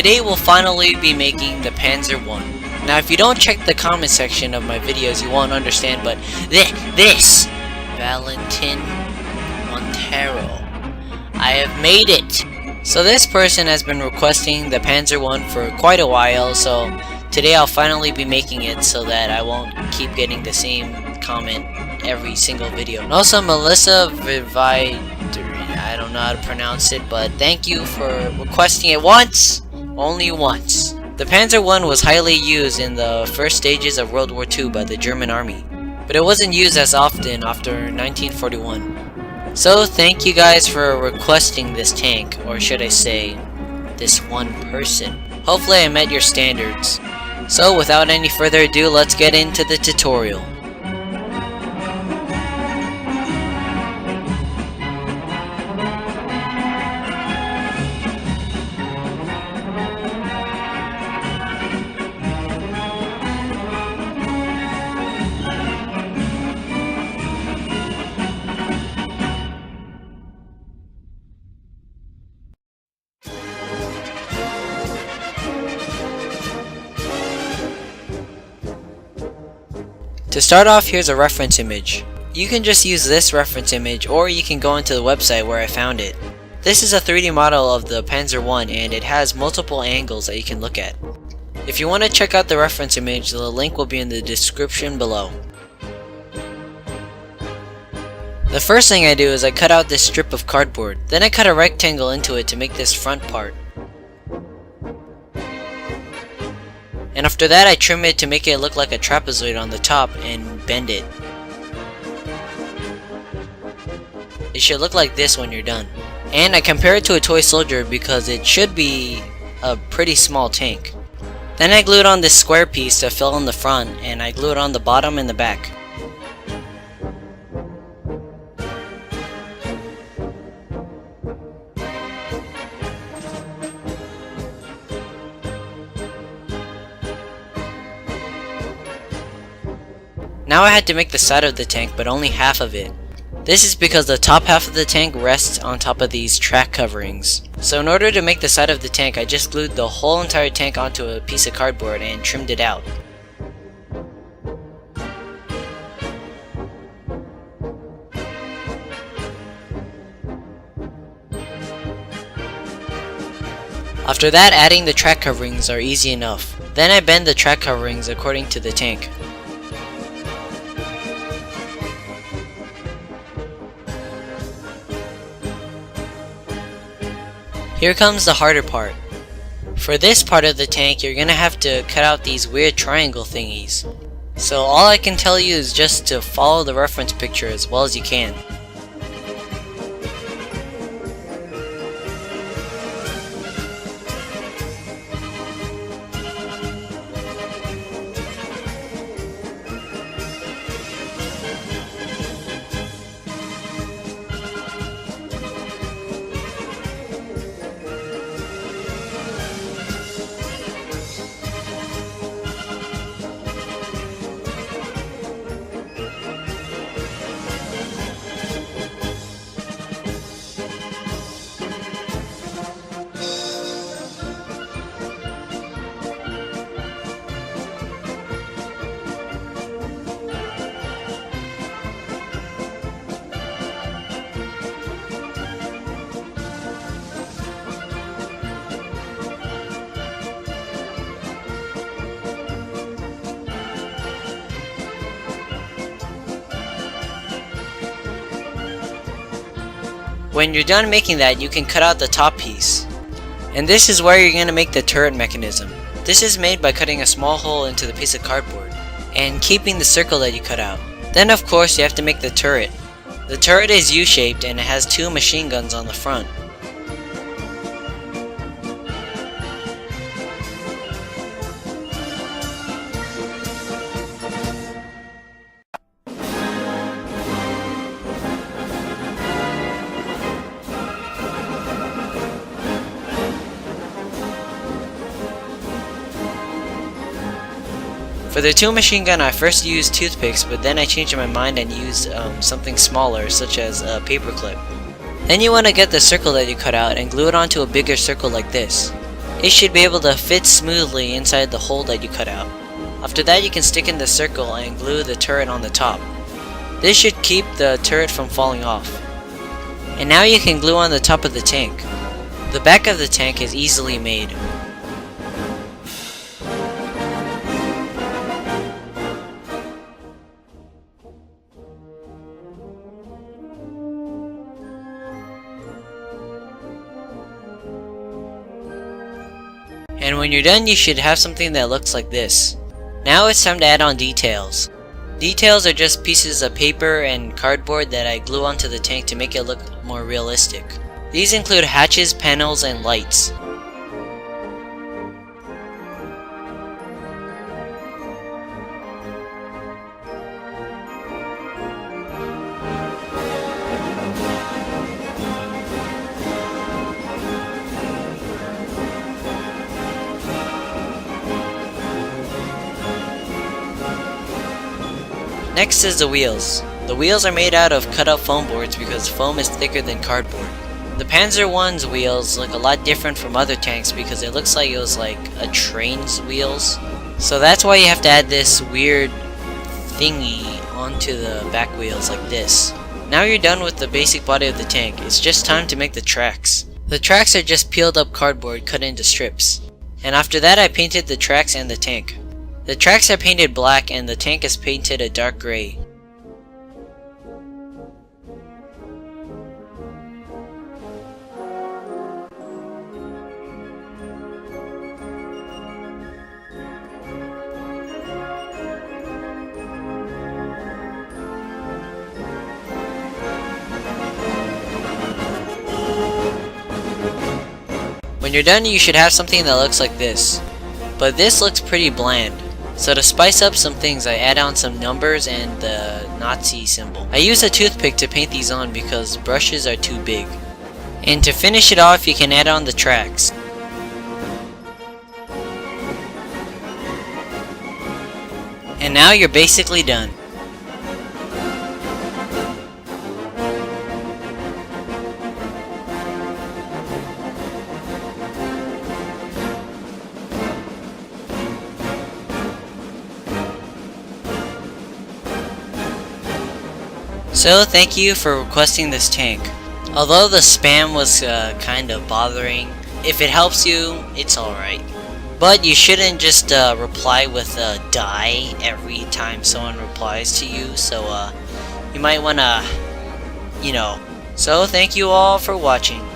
Today we'll finally be making the Panzer I. Now if you don't check the comment section of my videos you won't understand, but this Valentin Montero, I have made it! So this person has been requesting the Panzer I for quite a while, so today I'll finally be making it so that I won't keep getting the same comment every single video. And also Melissa Vivi, I don't know how to pronounce it, but thank you for requesting it once! Only once. The Panzer I was highly used in the first stages of World War II by the German army, but it wasn't used as often after 1941. So thank you guys for requesting this tank, or should I say, this one person. Hopefully I met your standards. So without any further ado, let's get into the tutorial. To start off, here's a reference image. You can just use this reference image, or you can go into the website where I found it. This is a 3D model of the Panzer I, and it has multiple angles that you can look at. If you want to check out the reference image, the link will be in the description below. The first thing I do is I cut out this strip of cardboard. Then I cut a rectangle into it to make this front part. And after that I trim it to make it look like a trapezoid on the top and bend it. It should look like this when you're done. And I compare it to a toy soldier because it should be a pretty small tank. Then I glued on this square piece that fell on the front, and I glued on the bottom and the back. Now I had to make the side of the tank, but only half of it. This is because the top half of the tank rests on top of these track coverings. So in order to make the side of the tank, I just glued the whole entire tank onto a piece of cardboard and trimmed it out. After that, adding the track coverings are easy enough. Then I bend the track coverings according to the tank. Here comes the harder part. For this part of the tank, you're gonna have to cut out these weird triangle thingies. So all I can tell you is just to follow the reference picture as well as you can. When you're done making that, you can cut out the top piece. And this is where you're going to make the turret mechanism. This is made by cutting a small hole into the piece of cardboard and keeping the circle that you cut out. Then of course you have to make the turret. The turret is U-shaped and it has 2 machine guns on the front. For the 2 machine gun, I first used toothpicks, but then I changed my mind and used something smaller, such as a paper clip. Then you want to get the circle that you cut out and glue it onto a bigger circle like this. It should be able to fit smoothly inside the hole that you cut out. After that, you can stick in the circle and glue the turret on the top. This should keep the turret from falling off. And now you can glue on the top of the tank. The back of the tank is easily made. And when you're done, you should have something that looks like this. Now it's time to add on details. Details are just pieces of paper and cardboard that I glue onto the tank to make it look more realistic. These include hatches, panels, and lights. Next is the wheels. The wheels are made out of cut up foam boards because foam is thicker than cardboard. The Panzer I's wheels look a lot different from other tanks because it looks like it was like a train's wheels. So that's why you have to add this weird thingy onto the back wheels like this. Now you're done with the basic body of the tank. It's just time to make the tracks. The tracks are just peeled up cardboard cut into strips. And after that, I painted the tracks and the tank. The tracks are painted black and the tank is painted a dark gray. When you're done, you should have something that looks like this. But this looks pretty bland. So to spice up some things, I add on some numbers and the Nazi symbol. I use a toothpick to paint these on because brushes are too big. And to finish it off, you can add on the tracks. And now you're basically done. So thank you for requesting this tank. Although the spam was kind of bothering, if it helps you, it's alright. But you shouldn't just reply with die every time someone replies to you, so you might wanna, So thank you all for watching.